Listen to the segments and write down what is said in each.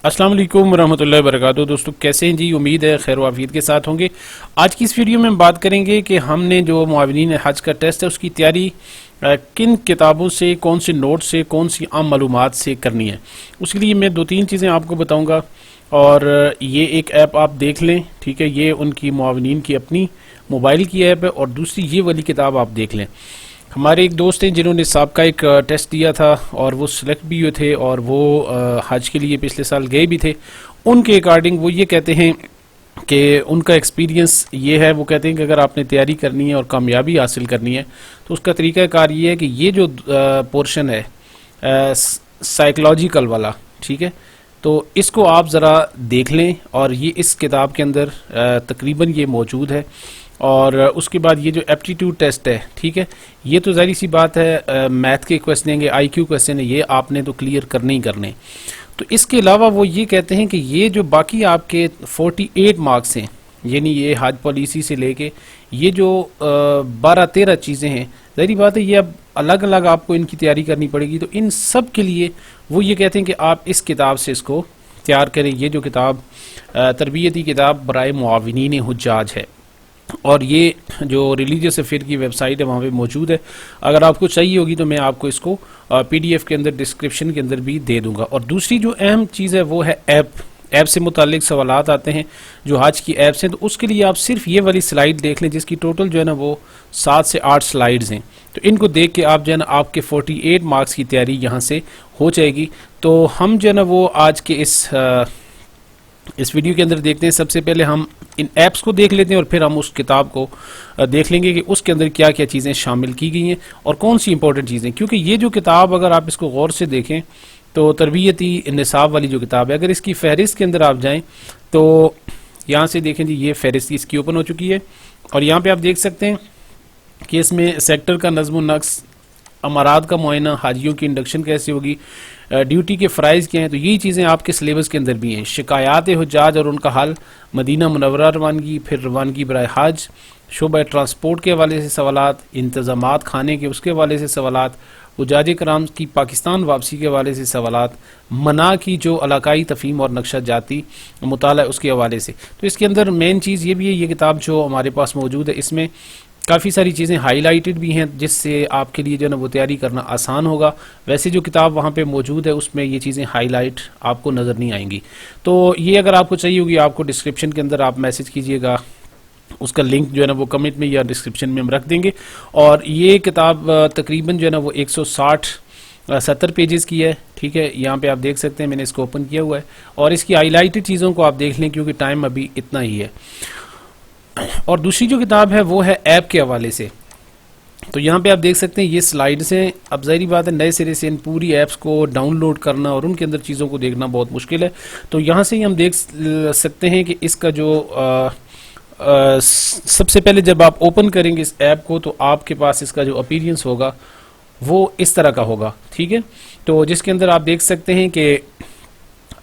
السلام علیکم ورحمۃ اللہ وبرکاتہ۔ دوستو کیسے ہیں جی؟ امید ہے خیر و عافیت کے ساتھ ہوں گے۔ آج کی اس ویڈیو میں ہم بات کریں گے کہ ہم نے جو معاونین حج کا ٹیسٹ ہے اس کی تیاری کن کتابوں سے، کون سے نوٹ سے، کون سی عام معلومات سے کرنی ہے۔ اس کے لیے میں دو تین چیزیں آپ کو بتاؤں گا، اور یہ ایک ایپ آپ دیکھ لیں، ٹھیک ہے، یہ ان کی معاونین کی اپنی موبائل کی ایپ ہے، اور دوسری یہ والی کتاب آپ دیکھ لیں۔ ہمارے ایک دوست ہیں جنہوں نے سابقہ ایک ٹیسٹ دیا تھا اور وہ سلیکٹ بھی ہوئے تھے، اور وہ حج کے لیے پچھلے سال گئے بھی تھے۔ ان کے اکارڈنگ وہ یہ کہتے ہیں کہ ان کا ایکسپیرینس یہ ہے، وہ کہتے ہیں کہ اگر آپ نے تیاری کرنی ہے اور کامیابی حاصل کرنی ہے تو اس کا طریقہ کار یہ ہے کہ یہ جو پورشن ہے سائیکلوجیکل والا، ٹھیک ہے، تو اس کو آپ ذرا دیکھ لیں، اور یہ اس کتاب کے اندر تقریباً یہ موجود ہے۔ اور اس کے بعد یہ جو ایپٹیٹیوڈ ٹیسٹ ہے، ٹھیک ہے، یہ تو ظاہری سی بات ہے، میتھ کے کویسچن ہیں، آئی کیو کویسچن ہے، یہ آپ نے تو کلیئر کرنے ہی کرنے۔ تو اس کے علاوہ وہ یہ کہتے ہیں کہ یہ جو باقی آپ کے 48 مارکس ہیں، یعنی یہ حج پالیسی سے لے کے یہ جو 12-13 چیزیں ہیں، ظاہری بات ہے یہ اب الگ الگ آپ کو ان کی تیاری کرنی پڑے گی، تو ان سب کے لیے وہ یہ کہتے ہیں کہ آپ اس کتاب سے اس کو تیار کریں۔ یہ جو کتاب تربیتی کتاب برائے معاونین حجاج ہے، اور یہ جو ریلیجیس افیئر کی ویب سائٹ ہے وہاں پہ موجود ہے۔ اگر آپ کو چاہیے ہوگی تو میں آپ کو اس کو پی ڈی ایف کے اندر ڈسکرپشن کے اندر بھی دے دوں گا۔ اور دوسری جو اہم چیز ہے وہ ہے ایپ سے متعلق سوالات آتے ہیں جو حج کی ایپس ہیں، تو اس کے لیے آپ صرف یہ والی سلائیڈ دیکھ لیں، جس کی ٹوٹل جو ہے نا وہ 7 سے 8 سلائیڈز ہیں، تو ان کو دیکھ کے آپ جو ہے نا آپ کے 48 مارکس کی تیاری یہاں سے ہو جائے گی۔ تو ہم جو ہے نا وہ آج کے اس ویڈیو کے اندر دیکھتے ہیں۔ سب سے پہلے ہم ان ایپس کو دیکھ لیتے ہیں، اور پھر ہم اس کتاب کو دیکھ لیں گے کہ اس کے اندر کیا کیا چیزیں شامل کی گئی ہیں اور کون سی امپورٹنٹ چیزیں، کیونکہ یہ جو کتاب اگر آپ اس کو غور سے دیکھیں تو تربیتی نصاب والی جو کتاب ہے، اگر اس کی فہرست کے اندر آپ جائیں تو یہاں سے دیکھیں جی، یہ فہرست اس کی اوپن ہو چکی ہے، اور یہاں پہ آپ دیکھ سکتے ہیں کہ اس میں سیکٹر کا نظم و نقص، امارات کا معائنہ، حاجیوں کی انڈکشن کیسے ہوگی، ڈیوٹی کے فرائض کیا ہیں، تو یہی چیزیں آپ کے سلیبس کے اندر بھی ہیں۔ شکایات حجاج اور ان کا حل، مدینہ منورہ روانگی، پھر روانگی برائے حج، شعبہ ٹرانسپورٹ کے حوالے سے سوالات، انتظامات کھانے کے اس کے حوالے سے سوالات، حجاج کرام کی پاکستان واپسی کے حوالے سے سوالات، منع کی جو علاقائی تفہیم اور نقشہ جاتی مطالعہ اس کے حوالے سے۔ تو اس کے اندر مین چیز یہ بھی ہے، یہ کتاب جو ہمارے پاس موجود ہے اس میں کافی ساری چیزیں ہائی لائٹڈ بھی ہیں، جس سے آپ کے لیے جو ہے نا وہ تیاری کرنا آسان ہوگا۔ ویسے جو کتاب وہاں پہ موجود ہے اس میں یہ چیزیں ہائی لائٹ آپ کو نظر نہیں آئیں گی، تو یہ اگر آپ کو چاہیے ہوگی آپ کو ڈسکرپشن کے اندر آپ میسج کیجئے گا، اس کا لنک جو ہے نا وہ کمنٹ میں یا ڈسکرپشن میں ہم رکھ دیں گے۔ اور یہ کتاب تقریباً جو ہے نا وہ 160-70 پیجز کی ہے، ٹھیک ہے، یہاں پہ آپ دیکھ سکتے ہیں میں نے اس کو اوپن کیا ہوا ہے، اور اس کی ہائی لائٹڈ چیزوں کو آپ دیکھ لیں کیونکہ ٹائم ابھی اتنا ہی ہے۔ اور دوسری جو کتاب ہے وہ ہے ایپ کے حوالے سے، تو یہاں پہ آپ دیکھ سکتے ہیں یہ سلائیڈز ہیں۔ اب ظاہری بات ہے نئے سرے سے ان پوری ایپس کو ڈاؤن لوڈ کرنا اور ان کے اندر چیزوں کو دیکھنا بہت مشکل ہے، تو یہاں سے ہی ہم دیکھ سکتے ہیں کہ اس کا جو سب سے پہلے جب آپ اوپن کریں گے اس ایپ کو تو آپ کے پاس اس کا جو اپیرینس ہوگا وہ اس طرح کا ہوگا، ٹھیک ہے، تو جس کے اندر آپ دیکھ سکتے ہیں کہ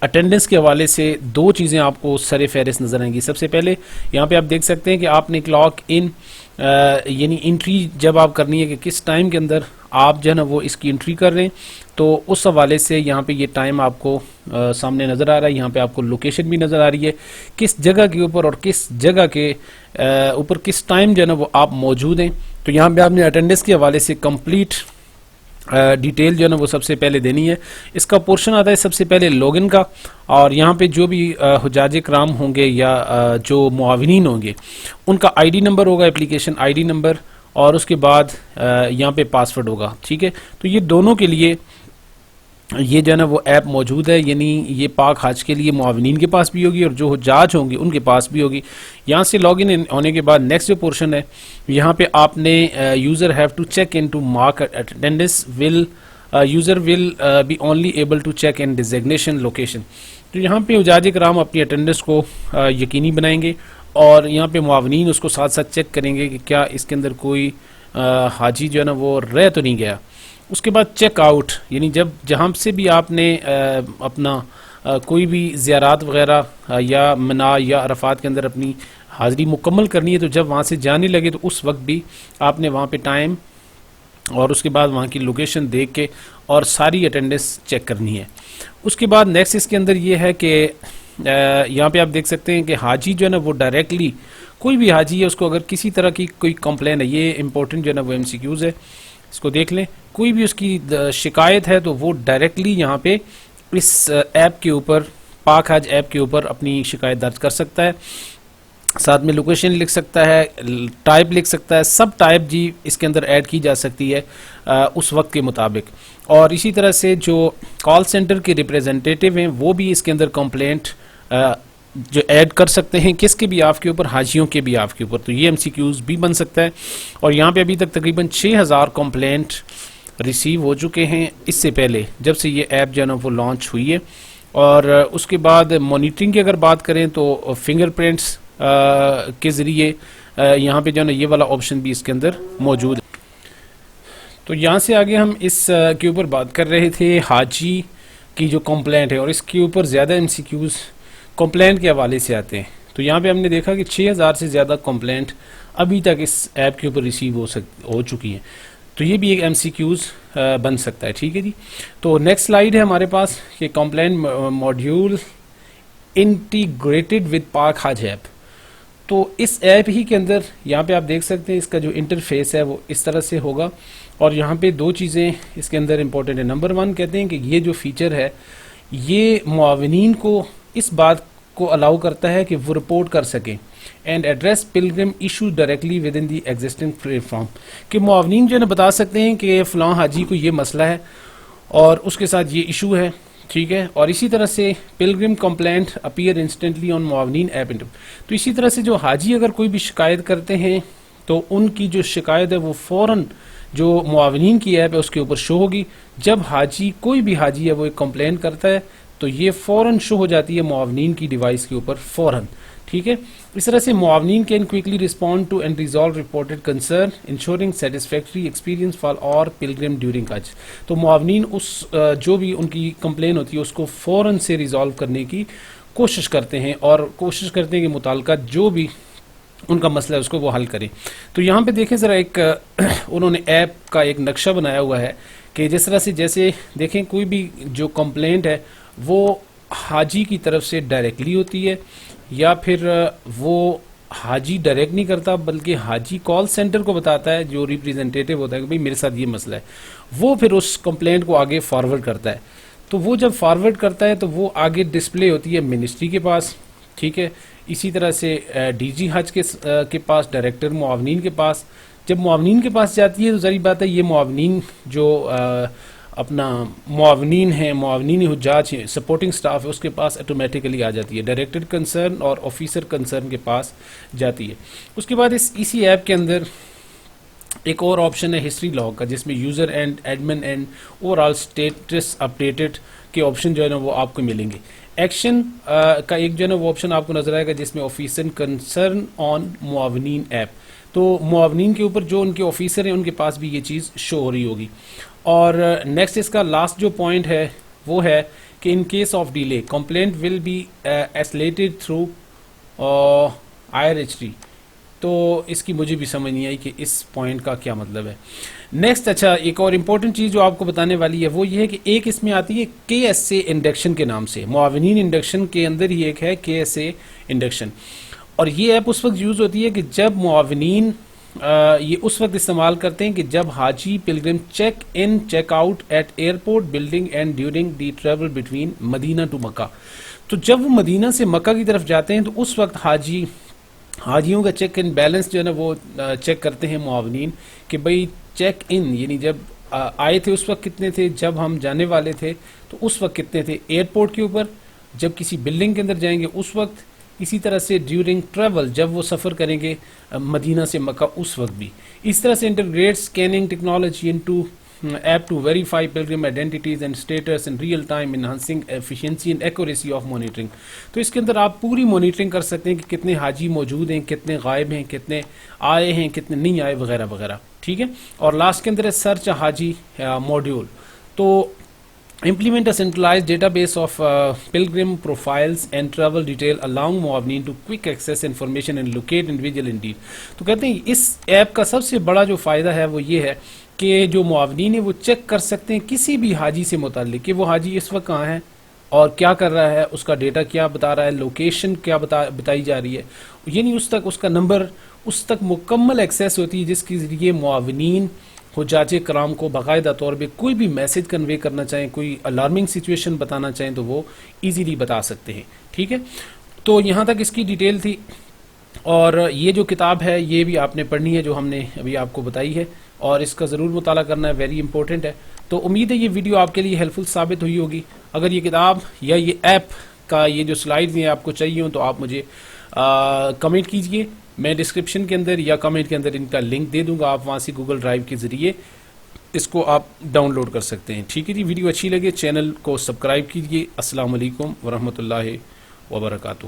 اٹینڈنس کے حوالے سے دو چیزیں آپ کو سر فہرست نظر آئیں گی۔ سب سے پہلے یہاں پہ آپ دیکھ سکتے ہیں کہ آپ نے کلاک ان یعنی انٹری جب آپ کرنی ہے کہ کس ٹائم کے اندر آپ جو ہے نا وہ اس کی انٹری کر رہے ہیں، تو اس حوالے سے یہاں پہ یہ ٹائم آپ کو سامنے نظر آ رہا ہے۔ یہاں پہ آپ کو لوکیشن بھی نظر آ رہی ہے، کس جگہ کے اوپر اور کس جگہ کے اوپر کس ٹائم جو ہے نا وہ آپ موجود ہیں۔ تو یہاں پہ آپ نے اٹینڈنس کے حوالے سے کمپلیٹ ڈیٹیل جو ہے نا وہ سب سے پہلے دینی ہے۔ اس کا پورشن آتا ہے سب سے پہلے لاگ ان کا، اور یہاں پہ جو بھی حجاج کرام ہوں گے یا جو معاونین ہوں گے ان کا آئی ڈی نمبر ہوگا، اپلیکیشن آئی ڈی نمبر، اور اس کے بعد یہاں پہ پاسورڈ ہوگا، ٹھیک ہے، تو یہ دونوں کے لیے یہ جو ہے نا وہ ایپ موجود ہے، یعنی یہ پاک حج کے لیے معاونین کے پاس بھی ہوگی اور جو حجاج ہوں گے ان کے پاس بھی ہوگی۔ یہاں سے لاگ ان ہونے کے بعد نیکسٹ جو پورشن ہے یہاں پہ آپ نے user have to check in to mark attendance will user will be only able to check in designation location, تو یہاں پہ حجاج کرام اپنی اٹینڈنس کو یقینی بنائیں گے، اور یہاں پہ معاونین اس کو ساتھ ساتھ چیک کریں گے کہ کیا اس کے اندر کوئی حاجی جو ہے نا وہ رہ تو نہیں گیا۔ اس کے بعد چیک آؤٹ، یعنی جہاں سے بھی آپ نے اپنا کوئی بھی زیارات وغیرہ یا منا یا عرفات کے اندر اپنی حاضری مکمل کرنی ہے، تو جب وہاں سے جانے لگے تو اس وقت بھی آپ نے وہاں پہ ٹائم اور اس کے بعد وہاں کی لوکیشن دیکھ کے اور ساری اٹینڈنس چیک کرنی ہے. اس کے بعد نیکسٹ اس کے اندر یہ ہے کہ یہاں پہ آپ دیکھ سکتے ہیں کہ حاجی جو ہے نا وہ ڈائریکٹلی کوئی بھی حاجی ہے اس کو اگر کسی طرح کی کوئی کمپلین ہے, یہ امپورٹنٹ جو ہے نا وہ MCQs ہے, اس کو دیکھ لیں, کوئی بھی اس کی شکایت ہے تو وہ ڈائریکٹلی یہاں پہ اس ایپ کے اوپر, پاک حج ایپ کے اوپر اپنی شکایت درج کر سکتا ہے. ساتھ میں لوکیشن لکھ سکتا ہے, ٹائپ لکھ سکتا ہے, سب ٹائپ جی اس کے اندر ایڈ کی جا سکتی ہے اس وقت کے مطابق. اور اسی طرح سے جو کال سینٹر کے ریپریزنٹیٹیو ہیں وہ بھی اس کے اندر کمپلینٹ جو ایڈ کر سکتے ہیں, کس کے بھی آپ کے اوپر, حاجیوں کے بھی آپ کے اوپر. تو یہ MCQs بھی بن سکتا ہے. اور یہاں پہ ابھی تک تقریباً 6000 کمپلینٹ ریسیو ہو چکے ہیں اس سے پہلے, جب سے یہ ایپ جو ہے نا وہ لانچ ہوئی ہے. اور اس کے بعد مانیٹرنگ کی اگر بات کریں تو فنگر پرنٹس کے ذریعے یہاں پہ جو ہے نا یہ والا آپشن بھی اس کے اندر موجود ہے. تو یہاں سے آگے ہم اس کے اوپر بات کر رہے تھے حاجی کی جو کمپلینٹ ہے, اور اس کے اوپر زیادہ MCQs کمپلینٹ کے حوالے سے آتے ہیں. تو یہاں پہ ہم نے دیکھا کہ 6000 سے زیادہ کمپلینٹ ابھی تک اس ایپ کے اوپر ریسیو ہو چکی ہیں. تو یہ بھی ایک MCQs بن سکتا ہے. ٹھیک ہے جی. تو نیکسٹ سلائیڈ ہے ہمارے پاس کہ کمپلینٹ ماڈیول انٹیگریٹڈ ود پاک حج ایپ. تو اس ایپ ہی کے اندر یہاں پہ آپ دیکھ سکتے ہیں اس کا جو انٹرفیس ہے وہ اس طرح سے ہوگا. اور یہاں پہ دو چیزیں اس کے اندر امپورٹنٹ ہے. نمبر 1 کہتے ہیں کہ یہ جو فیچر ہے یہ معاونین کو اس بات کو الاؤ کرتا ہے کہ وہ رپورٹ کر سکیں and address pilgrim issue directly with in the existing plate form, کہ معاونین جو ہے نا بتا سکتے ہیں کہ فلاں حاجی کو یہ مسئلہ ہے اور اس کے ساتھ یہ ایشو ہے. ٹھیک ہے. اور اسی طرح سے پلگرم کمپلینٹ اپیئر انسٹنٹلی آن معاونین ایپ. تو اسی طرح سے جو حاجی اگر کوئی بھی شکایت کرتے ہیں تو ان کی جو شکایت ہے وہ فوراً جو معاونین کی ایپ ہے اس کے اوپر شو ہوگی. جب حاجی, کوئی بھی حاجی ہے وہ ایک کمپلین کرتا ہے تو یہ فوراً شو ہو جاتی ہے معاونین کی ڈیوائس کے اوپر فوراً. ٹھیک ہے. اس طرح سے معاونین can quickly respond to and resolve reported concern ensuring satisfactory experience for our pilgrim during Hajj. تو معاونین اس جو بھی ان کی کمپلین ہوتی ہے اس کو فوراً سے ریزالو کرنے کی کوشش کرتے ہیں, اور کوشش کرتے ہیں کہ متعلقہ جو بھی ان کا مسئلہ ہے اس کو وہ حل کریں. تو یہاں پہ دیکھیں ذرا ایک انہوں نے ایپ کا ایک نقشہ بنایا ہوا ہے کہ جس طرح سے جیسے دیکھیں کوئی بھی جو کمپلینٹ ہے وہ حاجی کی طرف سے ڈائریکٹلی ہوتی ہے, یا پھر وہ حاجی ڈائریکٹ نہیں کرتا بلکہ حاجی کال سینٹر کو بتاتا ہے جو ریپریزنٹیٹیو ہوتا ہے کہ بھئی میرے ساتھ یہ مسئلہ ہے, وہ پھر اس کمپلینٹ کو آگے فارورڈ کرتا ہے. تو وہ جب فارورڈ کرتا ہے تو وہ آگے ڈسپلے ہوتی ہے منسٹری کے پاس. ٹھیک ہے. اسی طرح سے DG حج کے پاس, ڈائریکٹر معاونین کے پاس. جب معاونین کے پاس جاتی ہے تو ظاہر بات ہے یہ معاونین جو اپنا معاونین ہیں, معاونین حجاج ہیں, سپورٹنگ سٹاف ہے, اس کے پاس آٹومیٹیکلی آ جاتی ہے. ڈائریکٹر کنسرن اور آفیسر کنسرن کے پاس جاتی ہے. اس کے بعد اسی ایپ کے اندر ایک اور آپشن ہے ہسٹری لاگ کا, جس میں user and admin and over all states updated کے آپشن جو ہے نا وہ آپ کو ملیں گے. ایکشن کا ایک جو ہے نا وہ آپشن آپ کو نظر آئے گا جس میں آفیسر کنسرن آن معاونین ایپ. تو معاونین کے اوپر جو ان کے آفیسر ہیں ان کے پاس بھی یہ چیز شو ہو رہی ہوگی. اور نیکسٹ اس کا لاسٹ جو پوائنٹ ہے وہ ہے کہ in case of delay complaint will be escalated through IRHT. تو اس کی مجھے بھی سمجھ نہیں آئی کہ اس پوائنٹ کا کیا مطلب ہے. نیکسٹ اچھا ایک اور امپورٹنٹ چیز جو آپ کو بتانے والی ہے وہ یہ ہے کہ ایک اس میں آتی ہے KSA انڈکشن کے نام سے. معاونین انڈکشن کے اندر ہی ایک ہے KSA انڈکشن, اور یہ ایپ اس وقت یوز ہوتی ہے کہ جب معاونین یہ اس وقت استعمال کرتے ہیں کہ جب حاجی pilgrim check in check out at airport building and during the travel between Medina to Mecca. تو جب وہ مدینہ سے مکہ کی طرف جاتے ہیں تو اس وقت حاجیوں کا چیک ان بیلنس جو ہے نا وہ چیک کرتے ہیں معاونین کہ بھئی چیک ان یعنی جب آئے تھے اس وقت کتنے تھے, جب ہم جانے والے تھے تو اس وقت کتنے تھے ایئرپورٹ کے اوپر, جب کسی بلڈنگ کے اندر جائیں گے اس وقت, اسی طرح سے ڈیورنگ ٹریول جب وہ سفر کریں گے مدینہ سے مکہ اس وقت بھی. اس طرح سے integrate scanning technology into app to verify pilgrim identities and status in real time enhancing efficiency and accuracy of monitoring. تو اس کے اندر آپ پوری مانیٹرنگ کر سکتے ہیں کہ کتنے حاجی موجود ہیں, کتنے غائب ہیں, کتنے آئے ہیں, کتنے نہیں آئے وغیرہ وغیرہ. ٹھیک ہے. اور لاسٹ کے اندر ہے سرچ حاجی ماڈیول. تو implement a centralized database of pilgrim profiles and travel detail allowing معاونین to quick access information and locate individual indeed. تو کہتے ہیں اس ایپ کا سب سے بڑا جو فائدہ ہے وہ یہ ہے کہ جو معاونین ہیں وہ چیک کر سکتے ہیں کسی بھی حاجی سے متعلق کہ وہ حاجی اس وقت کہاں ہے اور کیا کر رہا ہے، اس کا ڈیٹا کیا بتا رہا ہے، لوکیشن کیا بتائی جا رہی ہے، یعنی اس تک اس کا نمبر، اس تک مکمل ایکسیس ہوتی ہے، جس کے ذریعے معاونین حجاج کرام کو باقاعدہ طور پہ کوئی بھی میسج کنوے کرنا چاہیں، کوئی الارمنگ سچویشن بتانا چاہیں تو وہ ایزیلی بتا سکتے ہیں. ٹھیک ہے، تو یہاں تک اس کی ڈیٹیل تھی. اور یہ جو کتاب ہے یہ بھی آپ نے پڑھنی ہے جو ہم نے ابھی آپ کو بتائی ہے، اور اس کا ضرور مطالعہ کرنا ہے، ویری امپورٹنٹ ہے. تو امید ہے یہ ویڈیو آپ کے لیے ہیلپ فل ثابت ہوئی ہوگی. اگر یہ کتاب یا یہ ایپ کا یہ جو سلائیڈز ہیں آپ کو چاہیے ہوں تو آپ مجھے کمنٹ کیجئے، میں ڈسکرپشن کے اندر یا کمنٹ کے اندر ان کا لنک دے دوں گا، آپ وہاں سے گوگل ڈرائیو کے ذریعے اس کو آپ ڈاؤن لوڈ کر سکتے ہیں. ٹھیک ہے جی، ویڈیو اچھی لگے چینل کو سبسکرائب کیجئے. السلام علیکم ورحمۃ اللہ وبرکاتہ.